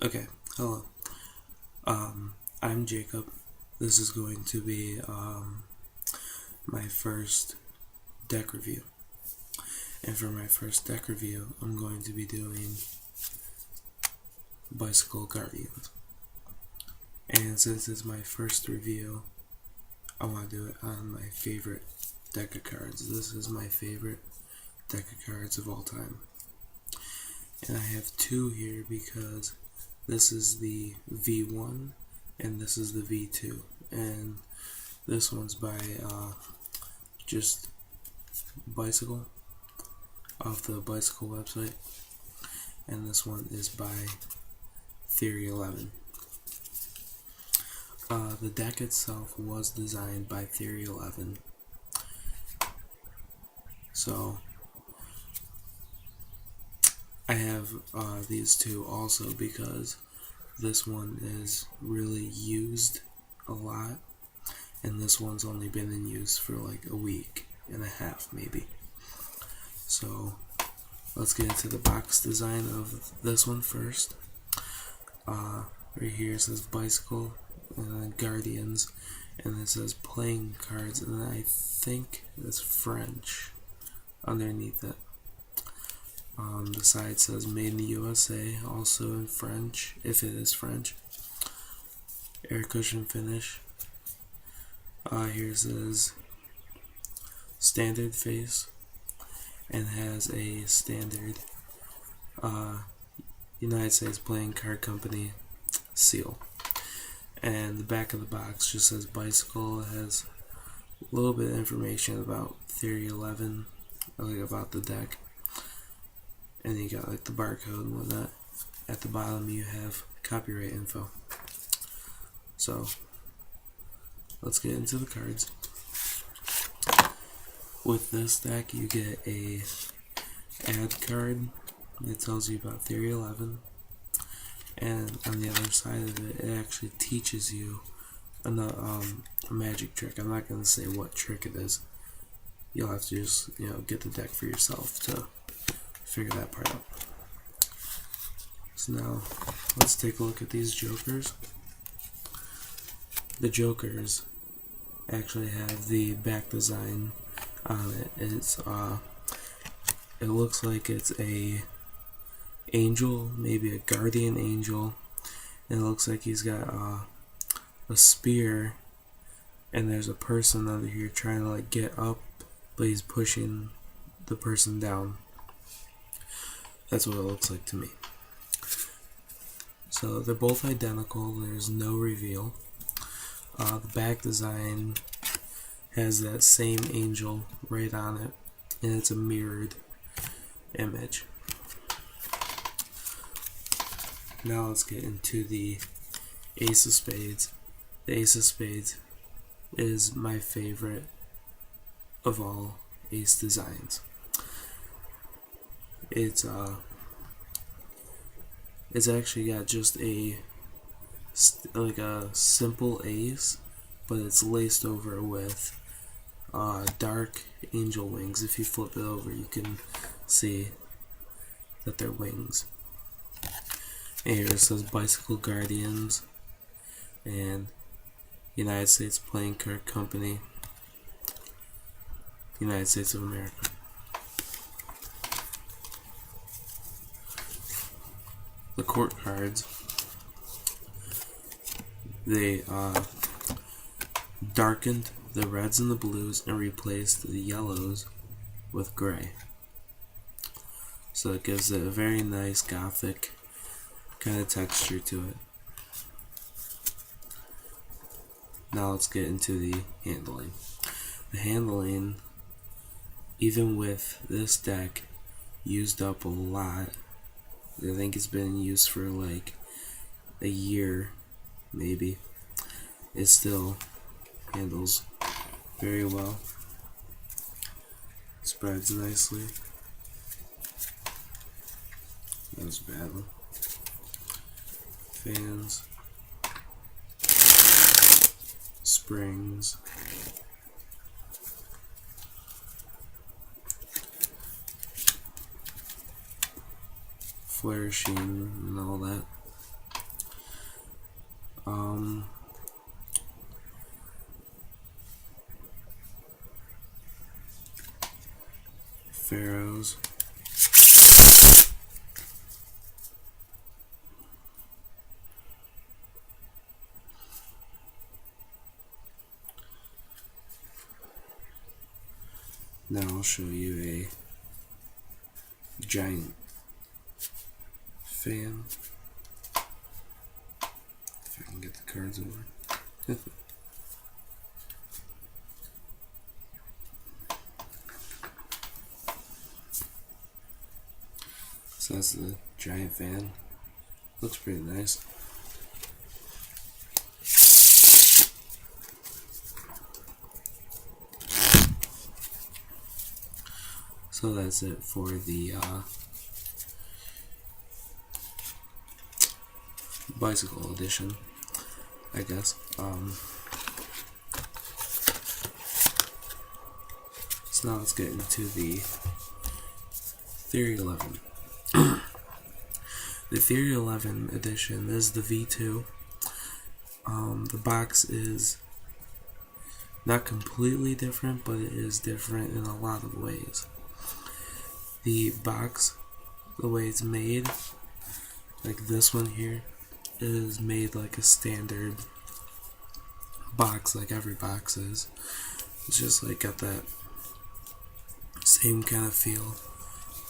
Okay, hello. I'm Jacob. This is going to be my first deck review. And for my first deck review, I'm going to be doing Bicycle Guardians. And since it's my first review, I want to do it on my favorite deck of cards. This is my favorite deck of cards of all time. And I have two here because this is the V1 and this is the V2. And this one's by just Bicycle, off the Bicycle website. And this one is by Theory 11. The deck itself was designed by Theory 11. So I have these two also because this one is really used a lot, and this one's only been in use for like a week and a half maybe. So let's get into the box design of this one first. Right here it says Bicycle and then Guardians, and it says playing cards, and I think it's French underneath it. The side says made in the USA, also in French, if it is French. Air cushion finish. Here it says standard face, and has a standard United States Playing Card Company seal. And the back of the box just says Bicycle. It has a little bit of information about Theory 11, like about the deck. And you got like the barcode and whatnot. At the bottom you have copyright info. So let's get into the cards. With this deck you get a ad card that tells you about Theory 11. And on the other side of it, it actually teaches you a magic trick. I'm not going to say what trick it is. You'll have to just, get the deck for yourself to figure that part out. So now, let's take a look at these jokers. The jokers actually have the back design on it. It looks like it's a angel, maybe a guardian angel, and it looks like he's got a spear, and there's a person under here trying to like get up, but he's pushing the person down. That's what it looks like to me. So they're both identical. There's no reveal. The back design has that same angel right on it, and it's a mirrored image. Now let's get into the Ace of Spades. The Ace of Spades is my favorite of all Ace designs. It's actually got just a simple ace, but it's laced over with dark angel wings. If you flip it over, you can see that they're wings. And here it says Bicycle Guardians and United States Playing Card Company, United States of America. The court cards, they darkened the reds and the blues and replaced the yellows with gray. So it gives it a very nice gothic kind of texture to it. Now let's get into the handling. The handling, even with this deck, used up a lot. I think it's been in use for like a year, maybe. It still handles very well. Spreads nicely. That was a bad one. Fans. Springs. Flourishing and all that. Pharaohs. Now I'll show you a giant fan. If I can get the cards over. So that's the giant fan. Looks pretty nice. So that's it for the bicycle edition, I guess. So now let's get into the Theory 11. The Theory 11 edition is the V2. The box is not completely different, but it is different in a lot of ways. The box, the way it's made, like this one here, is made like a standard box, like every box is. It's just like got that same kind of feel.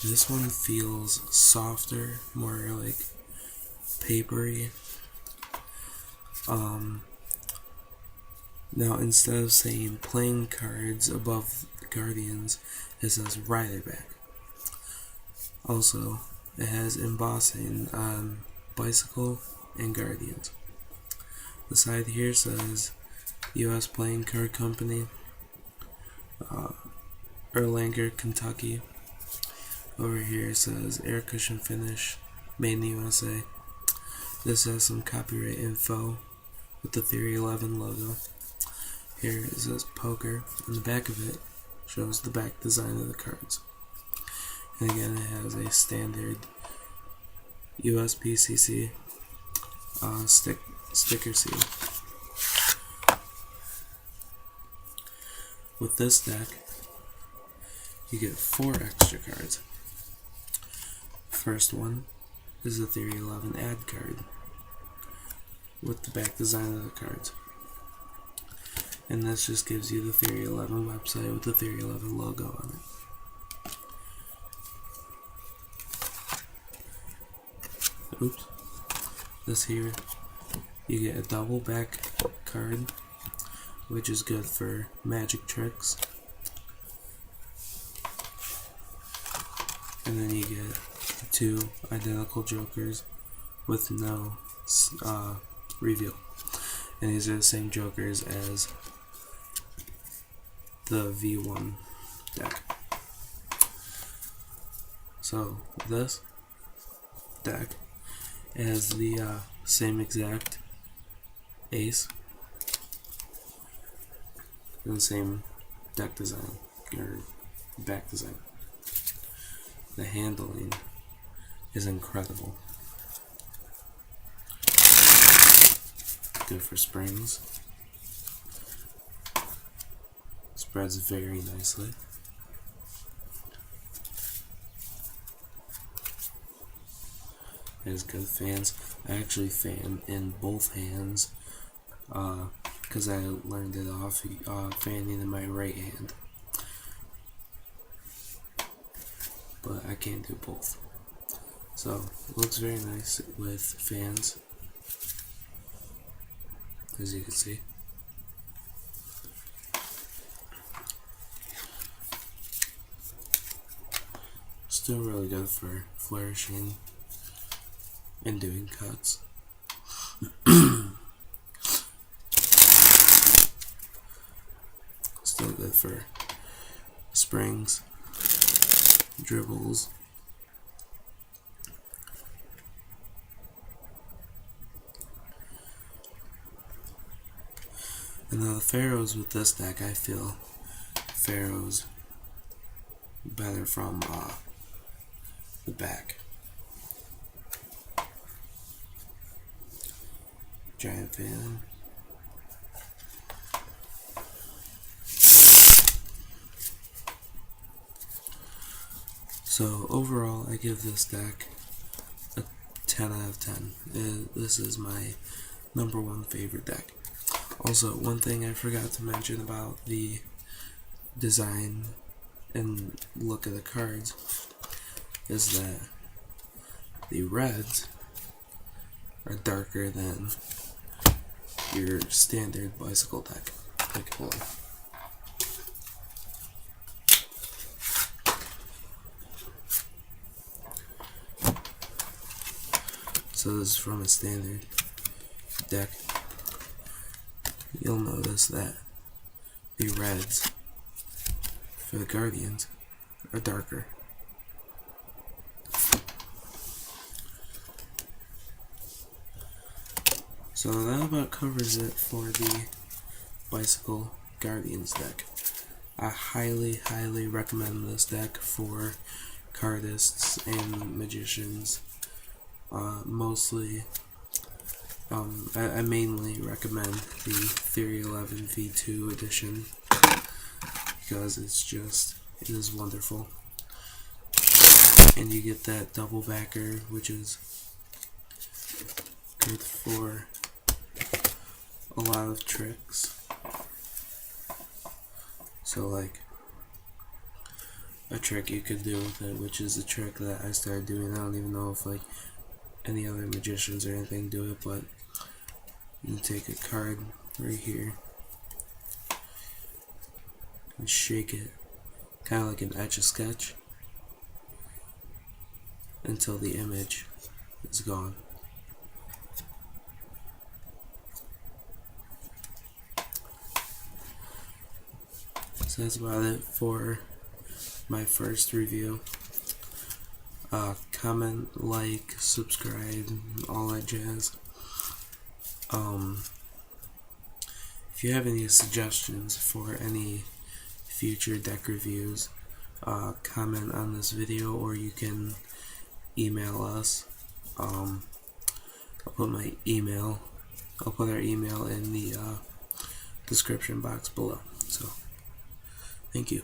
This one feels softer, more like papery. Now instead of saying playing cards above the Guardians, it says Rider Back. Also, it has embossing on Bicycle and Guardians. The side here says U.S. Playing Card Company, Erlanger, Kentucky. Over here it says Air Cushion Finish, Made in the USA. This has some copyright info with the Theory 11 logo. Here it says Poker, and the back of it shows the back design of the cards. And again, it has a standard USPCC sticker seal. With this deck, you get 4 extra cards. First one is the Theory 11 ad card with the back design of the cards. And this just gives you the Theory 11 website with the Theory 11 logo on it. Oops. This here, you get a double back card, which is good for magic tricks. And then you get 2 identical jokers with no reveal. And these are the same jokers as the V1 deck. So this deck has the same exact ace and the same deck design or back design. The handling is incredible. Good for springs. Spreads very nicely. There's good fans. I actually fan in both hands because I learned it off fanning in my right hand. But I can't do both. So it looks very nice with fans, as you can see. Still really good for flourishing and doing cuts. Still good for springs, dribbles, and now the Pharaohs with this deck, I feel Pharaohs better from the back. giant fan. So overall, I give this deck a 10 out of 10. This is my #1 favorite deck. Also, one thing I forgot to mention about the design and look of the cards is that the reds are darker than your standard bicycle deck. Like, hold on. So this is from a standard deck. You'll notice that the reds for the Guardians are darker. So that about covers it for the Bicycle Guardians deck. I highly recommend this deck for cardists and magicians. Mostly, I mainly recommend the Theory 11 V2 edition because it is wonderful. And you get that double backer, which is good for a lot of tricks. So like a trick you could do with it, which is a trick that I started doing. I don't even know if like any other magicians or anything do it, but you take a card right here and shake it, kind of like an Etch-a-Sketch, until the image is gone. So that's about it for my first review. Comment, like, subscribe, all that jazz. If you have any suggestions for any future deck reviews, comment on this video, or you can email us. I'll put our email in the description box below. So, thank you.